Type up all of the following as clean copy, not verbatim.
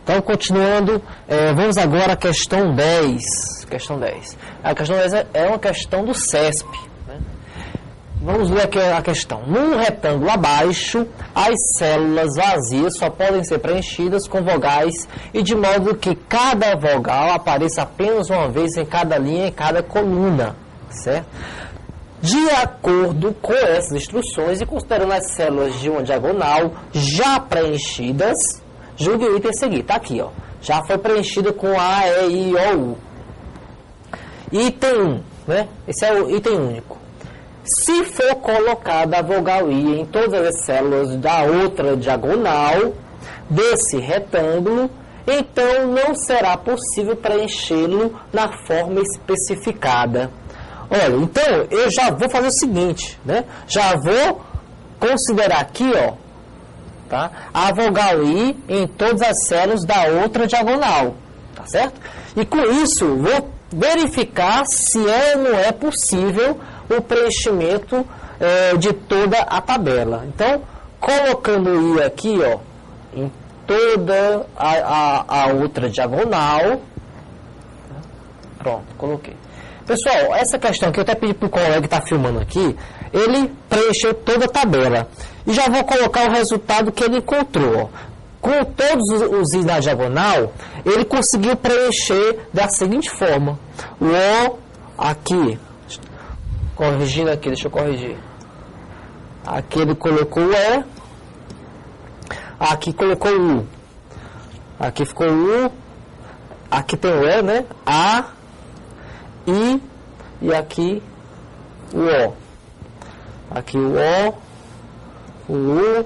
Então, continuando, vamos agora à questão 10. Questão 10. A questão 10 é uma questão do CESP. Né? Vamos ler aqui a questão. Num retângulo abaixo, as células vazias só podem ser preenchidas com vogais e de modo que cada vogal apareça apenas uma vez em cada linha e cada coluna. Certo? De acordo com essas instruções e considerando as células de uma diagonal já preenchidas, julgue o item a seguir. Está aqui, ó. Já foi preenchida com A, E, I, O, U. Item 1, né? Esse é o item único. Se for colocada a vogal I em todas as células da outra diagonal desse retângulo, então não será possível preenchê-lo na forma especificada. Olha, então eu já vou fazer o seguinte, né? Já vou considerar aqui, ó, tá? A vogal I em todas as células da outra diagonal, tá certo? E com isso, vou verificar se é ou não é possível o preenchimento de toda a tabela. Então, colocando I aqui, ó, em toda a outra diagonal, pronto, coloquei. Pessoal, essa questão que eu até pedi para o colega que está filmando aqui, ele preencheu toda a tabela. E já vou colocar o resultado que ele encontrou. Ó. Com todos os i na diagonal, ele conseguiu preencher da seguinte forma. O O aqui, corrigindo aqui, deixa eu corrigir. Aqui ele colocou o E, aqui colocou o U. Aqui ficou o U, aqui tem o E, né? A, I e aqui o O. Aqui o O, o U,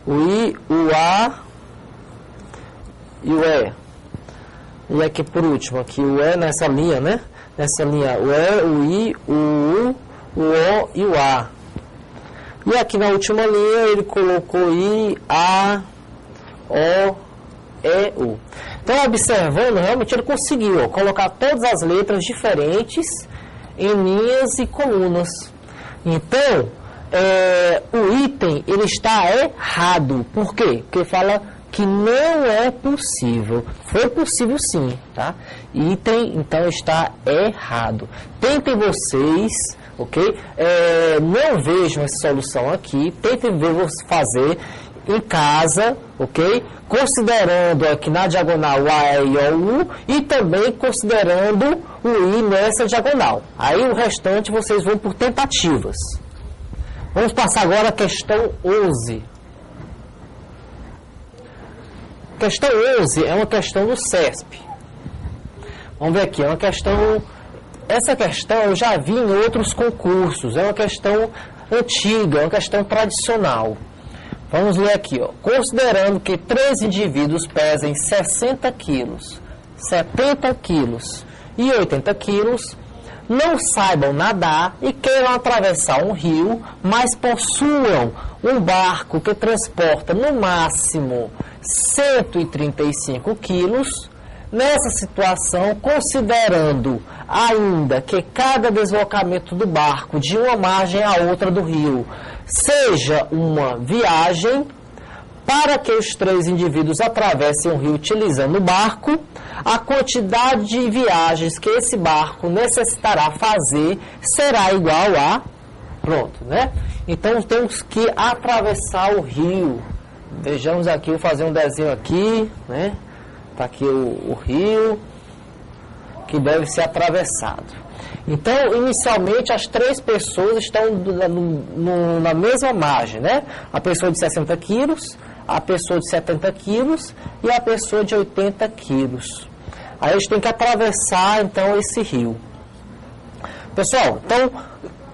o I, o A e o E. E aqui por último, aqui o E nessa linha, né? Nessa linha o E, o I, o U, o O e o A. E aqui na última linha ele colocou I, A, O, E, U. Então, observando, realmente ele conseguiu colocar todas as letras diferentes em linhas e colunas. Então, o item ele está errado. Por quê? Porque fala que não é possível. Foi possível sim, tá? Item, então, está errado. Tentem vocês, ok? Não vejam essa solução aqui. Tentem fazer em casa, ok? Considerando aqui na diagonal o A, E, I, O, U e também considerando o I nessa diagonal. Aí o restante vocês vão por tentativas. Vamos passar agora a questão 11. Questão 11 é uma questão do CESP. Vamos ver aqui, é uma questão... Essa questão eu já vi em outros concursos, é uma questão antiga, é uma questão tradicional. Vamos ler aqui, ó. Considerando que 3 indivíduos pesem 60 quilos, 70 quilos e 80 quilos, não saibam nadar e queiram atravessar um rio, mas possuam um barco que transporta no máximo 135 quilos, nessa situação, considerando ainda que cada deslocamento do barco de uma margem à outra do rio seja uma viagem, para que os 3 indivíduos atravessem o rio utilizando o barco, a quantidade de viagens que esse barco necessitará fazer será igual a... Pronto, né? Então, temos que atravessar o rio. Vejamos aqui, vou fazer um desenho aqui, né? Está aqui o rio, que deve ser atravessado. Então, inicialmente, as 3 pessoas estão na mesma margem, né? A pessoa de 60 quilos, a pessoa de 70 quilos e a pessoa de 80 quilos. Aí eles têm que atravessar, então, esse rio. Pessoal, então,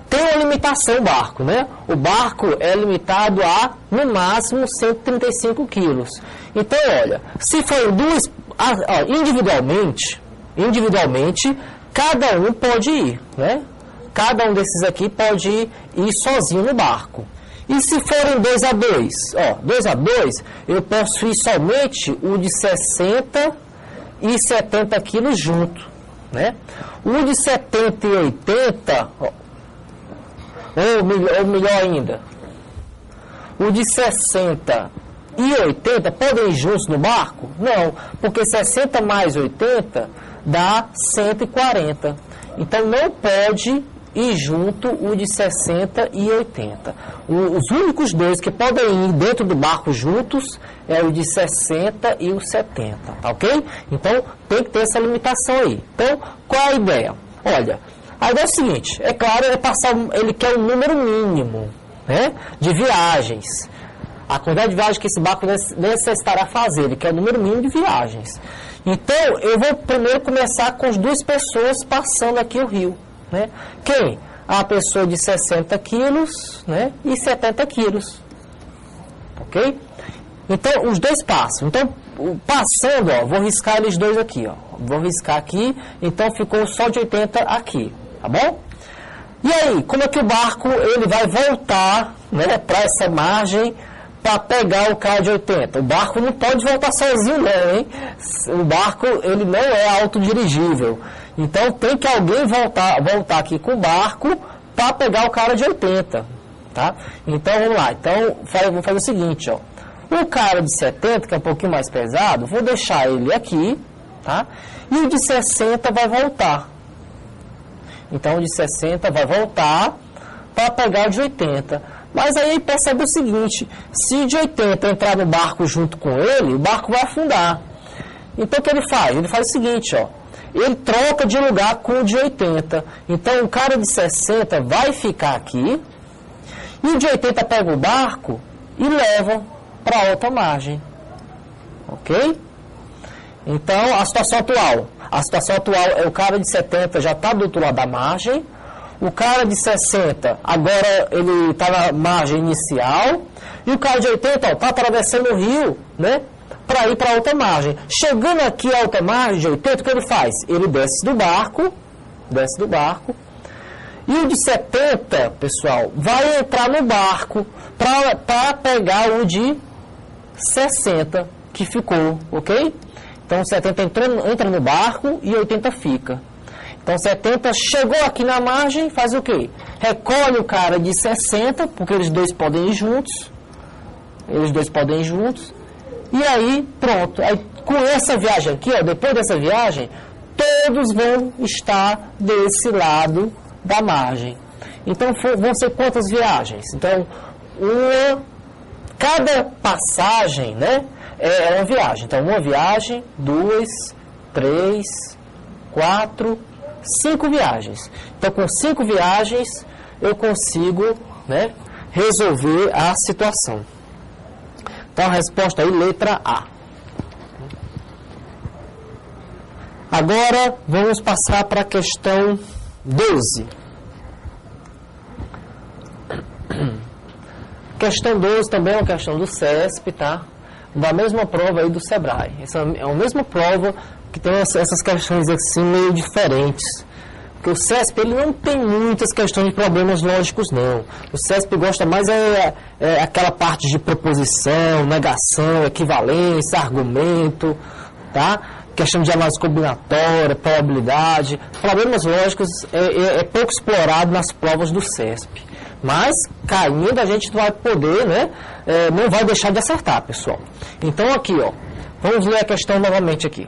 tem uma limitação o barco, né? O barco é limitado a, no máximo, 135 quilos. Então, olha, se for individualmente, cada um pode ir, né? Cada um desses aqui pode ir sozinho no barco. E se forem 2 a 2? Ó, 2 a 2, eu posso ir somente o de 60 e 70 quilos junto, né? O de 70 e 80, ó, ou melhor ainda, o de 60 e 80 podem ir juntos no barco? Não, porque 60 mais 80 dá 140. Então não pode ir junto o de 60 e 80. Os únicos dois que podem ir dentro do barco juntos é o de 60 e o 70, tá ok? Então tem que ter essa limitação aí. Então, qual é a ideia? Olha, a ideia é o seguinte, é claro, ele quer um número mínimo, né, de viagens. A quantidade de viagens que esse barco necessitará fazer, ele quer o número mínimo de viagens. Então, eu vou primeiro começar com as duas pessoas passando aqui o rio. Né? Quem? A pessoa de 60 quilos, né, e 70 quilos. Ok? Então, os dois passam. Então, passando, ó, vou riscar eles dois aqui. Ó. Vou riscar aqui, então ficou só de 80 aqui. Tá bom? E aí, como é que o barco ele vai voltar, né, para essa margem para pegar o cara de 80? O barco não pode voltar sozinho não, hein? O barco ele não é autodirigível. Então tem que alguém voltar aqui com o barco para pegar o cara de 80. Tá? Então vamos lá. Então vou fazer o seguinte, ó. O cara de 70, que é um pouquinho mais pesado, vou deixar ele aqui, tá? E o de 60 vai voltar. Então o de 60 vai voltar para pegar o de 80. Mas aí percebe o seguinte, se o de 80 entrar no barco junto com ele, o barco vai afundar. Então o que ele faz? Ele faz o seguinte, ó. Ele troca de lugar com o de 80. Então o cara de 60 vai ficar aqui, e o de 80 pega o barco e leva para outra margem. Ok? Então a situação atual. A situação atual é o cara de 70 já está do outro lado da margem. O cara de 60, agora ele está na margem inicial. E o cara de 80 está atravessando o rio, né? Para ir para outra margem. Chegando aqui a outra margem de 80, o que ele faz? Ele desce do barco. E o de 70, pessoal, vai entrar no barco para pegar o de 60 que ficou, ok? Então 70 entra no barco e 80 fica. Então 70 chegou aqui na margem, faz o quê? Recolhe o cara de 60, porque eles dois podem ir juntos. E aí, pronto. Aí, com essa viagem aqui, ó, depois dessa viagem, todos vão estar desse lado da margem. Então vão ser quantas viagens? Então, cada passagem, né, é uma viagem. Então, uma viagem, 2, 3, 4, 5 viagens. Então, com 5 viagens, eu consigo, né, resolver a situação. Então, a resposta aí, letra A. Agora, vamos passar para a questão 12. Questão 12 também é uma questão do CESP, tá? Da mesma prova aí do Sebrae. Essa é a mesma prova que tem essas questões assim meio diferentes. Porque o CESP ele não tem muitas questões de problemas lógicos, não. O CESP gosta mais aquela parte de proposição, negação, equivalência, argumento, tá? Questão de análise combinatória, probabilidade. Problemas lógicos é pouco explorado nas provas do CESP. Mas, caindo, a gente vai poder, né? Não vai deixar de acertar, pessoal. Então, aqui, ó. Vamos ler a questão novamente aqui.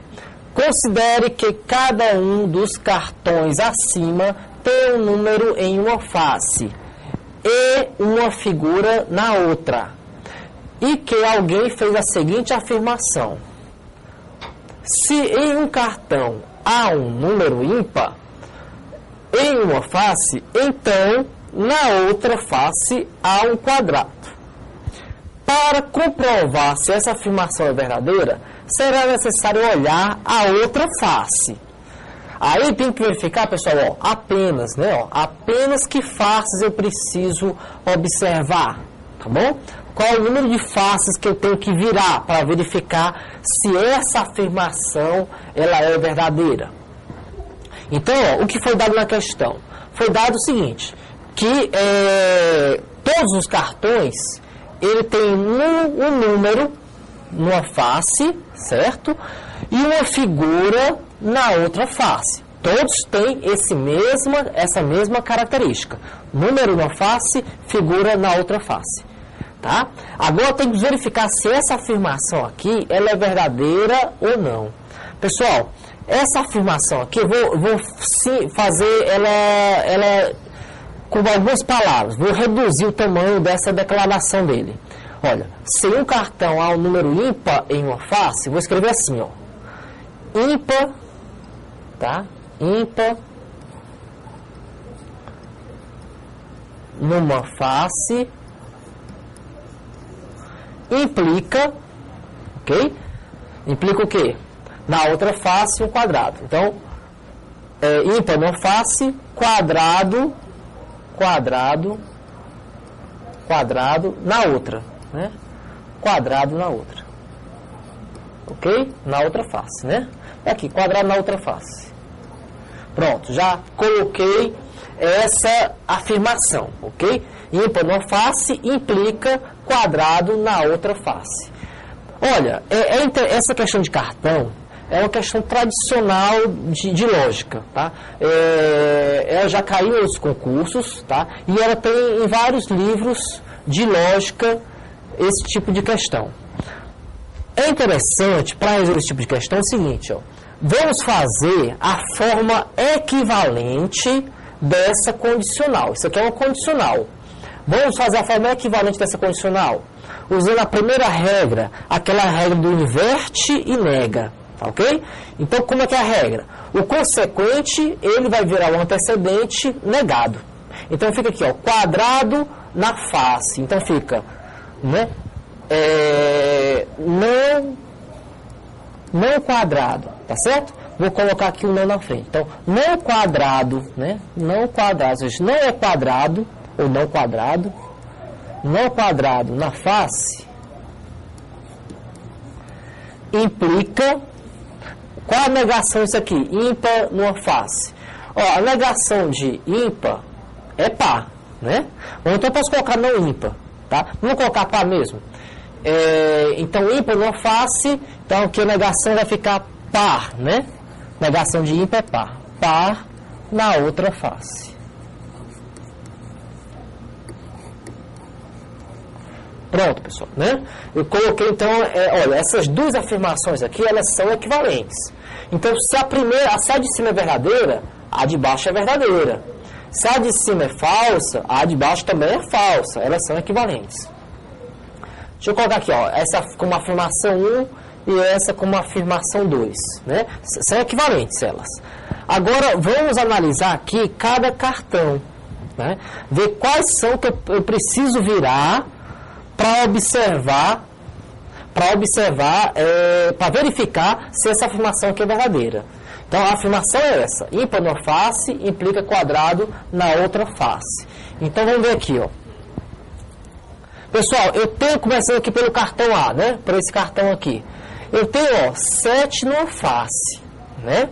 Considere que cada um dos cartões acima tem um número em uma face e uma figura na outra. E que alguém fez a seguinte afirmação. Se em um cartão há um número ímpar em uma face, então na outra face há um quadrado. Para comprovar se essa afirmação é verdadeira, será necessário olhar a outra face. Aí tem que verificar, pessoal, ó, apenas, né? Ó, apenas que faces eu preciso observar, tá bom? Qual é o número de faces que eu tenho que virar para verificar se essa afirmação ela é verdadeira. Então, ó, o que foi dado na questão? Foi dado o seguinte, que todos os cartões, ele tem um número numa face, certo? E uma figura na outra face. Todos têm essa mesma característica. Número na face, figura na outra face. Tá? Agora tem que verificar se essa afirmação aqui ela é verdadeira ou não. Pessoal, essa afirmação aqui eu vou fazer ela com algumas palavras. Vou reduzir o tamanho dessa declaração dele. Olha, se um cartão há um número ímpar em uma face, vou escrever assim, ó. Ímpar, tá? Ímpar numa face implica, ok? Implica o quê? Na outra face um quadrado. Então, ímpar numa face, quadrado na outra, né? Quadrado na outra. Ok? Na outra face, né? Aqui, quadrado na outra face. Pronto, já coloquei essa afirmação, ok? Ímpar numa face implica quadrado na outra face. Olha, essa questão de cartão é uma questão tradicional de lógica, tá? Ela já caiu nos concursos, tá? E ela tem em vários livros de lógica esse tipo de questão. É interessante para resolver esse tipo de questão o seguinte, ó. Vamos fazer a forma equivalente dessa condicional. Isso aqui é uma condicional. Vamos fazer a forma equivalente dessa condicional usando a primeira regra, aquela regra do inverte e nega, tá ok? Então, como é que é a regra? O consequente, ele vai virar o antecedente negado. Então, fica aqui, ó, quadrado na face. Então, fica, né? Não quadrado, tá certo? Vou colocar aqui o não na frente. Então, não quadrado, né? Não quadrado, ou seja, não é quadrado, ou não quadrado na face, implica, qual a negação isso aqui? Ímpar numa face. Ó, a negação de ímpar é par, né? Ou então eu posso colocar não ímpar, tá? Vamos colocar par mesmo. Então, ímpar numa face, então aqui a negação vai ficar par, né? Negação de ímpar é par. Par na outra face. Pronto, pessoal, né? Eu coloquei, então, olha, essas duas afirmações aqui, elas são equivalentes. Então, se a de cima é verdadeira, a de baixo é verdadeira. Se a de cima é falsa, a de baixo também é falsa. Elas são equivalentes. Deixa eu colocar aqui, ó, essa como afirmação 1 e essa como afirmação 2, né? São equivalentes elas. Agora, vamos analisar aqui cada cartão, né? Ver quais são que eu preciso virar para verificar se essa afirmação aqui é verdadeira. Então, a afirmação é essa. Ímpar numa face implica quadrado na outra face. Então, vamos ver aqui, ó. Pessoal, eu tenho, começando aqui pelo cartão A, né? Por esse cartão aqui. Eu tenho, ó, 7 numa face, né?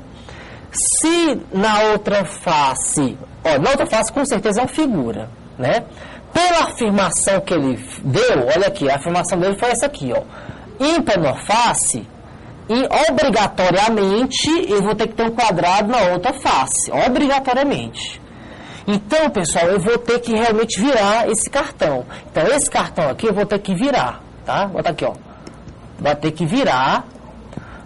Se na outra face... Ó, na outra face, com certeza, é uma figura, né? Pela afirmação que ele deu, olha aqui, a afirmação dele foi essa aqui, ó. Ímpar numa face, e obrigatoriamente eu vou ter que ter um quadrado na outra face. Obrigatoriamente. Então, pessoal, eu vou ter que realmente virar esse cartão. Então, esse cartão aqui eu vou ter que virar, tá? Vou botar aqui, ó. Vai ter que virar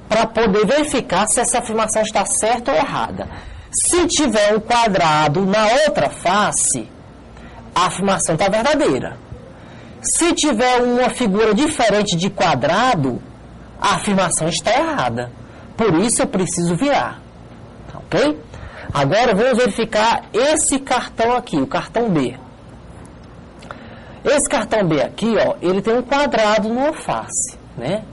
para poder verificar se essa afirmação está certa ou errada. Se tiver um quadrado na outra face, a afirmação está verdadeira. Se tiver uma figura diferente de quadrado, a afirmação está errada. Por isso eu preciso virar. Ok? Agora vamos verificar esse cartão aqui, o cartão B. Esse cartão B aqui, ó, ele tem um quadrado numa face, né?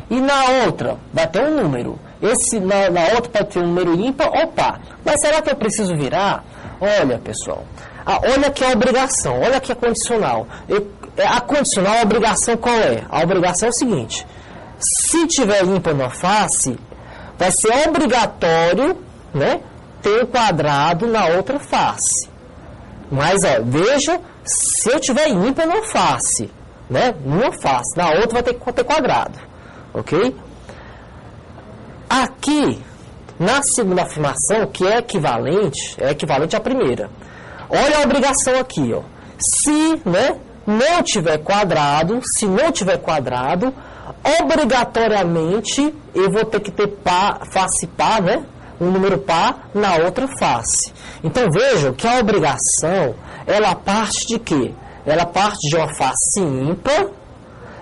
E na outra vai ter um número. Na outra pode ter um número ímpar ou par. Mas será que eu preciso virar? Olha, pessoal. Olha aqui a obrigação, olha aqui a condicional. A condicional, a obrigação qual é? A obrigação é o seguinte: se tiver ímpar na face, vai ser obrigatório, né, ter um quadrado na outra face. Mas, ó, veja, se eu tiver ímpar na face, né, numa face, na outra vai ter que ter quadrado, ok? Aqui, na segunda afirmação, que é equivalente à primeira. Olha a obrigação aqui, ó. Se, né, não tiver quadrado, se não tiver quadrado, obrigatoriamente eu vou ter que ter face par, né? Um número par na outra face. Então vejam que a obrigação, ela parte de quê? Ela parte de uma face ímpar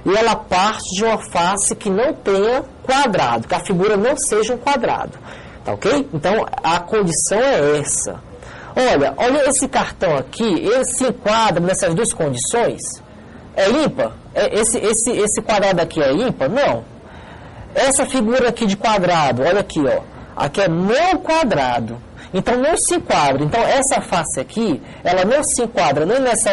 e ela parte de uma face que não tenha quadrado, que a figura não seja um quadrado. Tá ok? Então a condição é essa. Olha esse cartão aqui, ele se enquadra nessas duas condições? É ímpar? Esse quadrado aqui é ímpar? Não. Essa figura aqui de quadrado, olha aqui, ó. Aqui é não quadrado. Então não se enquadra. Então essa face aqui, ela não se enquadra nem nesse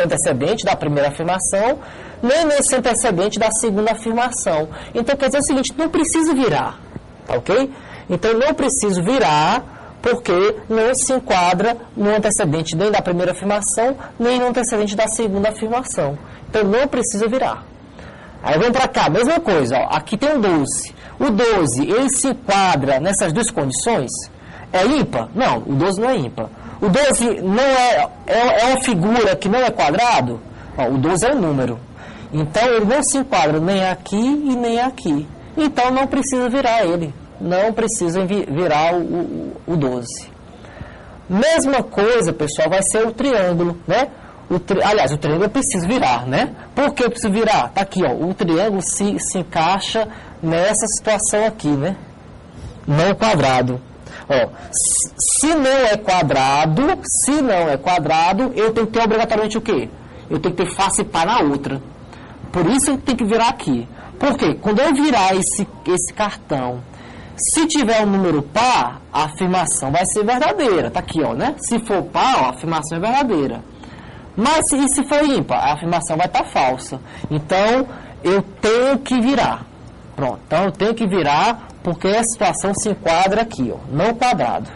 antecedente da primeira afirmação, nem nesse antecedente da segunda afirmação. Então quer dizer o seguinte, não precisa virar. Tá ok? Então não preciso virar, porque não se enquadra no antecedente nem da primeira afirmação, nem no antecedente da segunda afirmação. Então não precisa virar. Aí vamos para cá, mesma coisa, ó, aqui tem um 12. O 12, ele se enquadra nessas duas condições? É ímpar? Não, o 12 não é ímpar. O 12 não é uma figura que não é quadrado? Ó, o 12 é um número. Então ele não se enquadra nem aqui e nem aqui. Então não precisa virar ele. Não precisa virar o 12. Mesma coisa, pessoal, vai ser o triângulo, né? Aliás, o triângulo eu preciso virar, né? Por que eu preciso virar? Tá aqui, ó. O triângulo se encaixa nessa situação aqui, né? Não quadrado. Ó, se não é quadrado, eu tenho que ter obrigatoriamente o quê? Eu tenho que ter face par na outra. Por isso eu tenho que virar aqui. Por quê? Quando eu virar esse cartão, se tiver um número par, a afirmação vai ser verdadeira. Tá aqui, ó, né? Se for par, ó, a afirmação é verdadeira. Mas se for ímpar, a afirmação vai estar falsa. Então, eu tenho que virar. Pronto. Então, eu tenho que virar porque a situação se enquadra aqui, ó, não quadrado.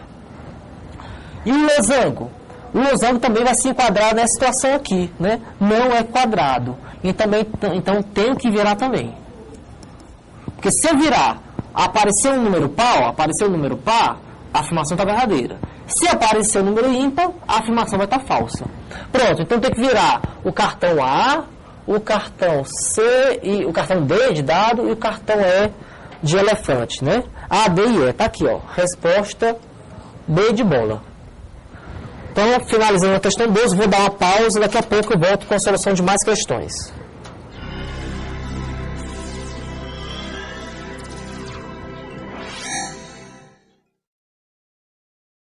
E o losango? O losango também vai se enquadrar nessa situação aqui, né? Não é quadrado. Então, tenho que virar também. Porque se eu virar, aparecer um número par, a afirmação está verdadeira. Se aparecer um número ímpar, a afirmação vai estar falsa. Pronto, então tem que virar o cartão A, o cartão C, e o cartão D de dado e o cartão E de elefante, né? A, D e E, tá aqui, ó. Resposta B de bola. Então, finalizando a questão 12, vou dar uma pausa, daqui a pouco eu volto com a solução de mais questões.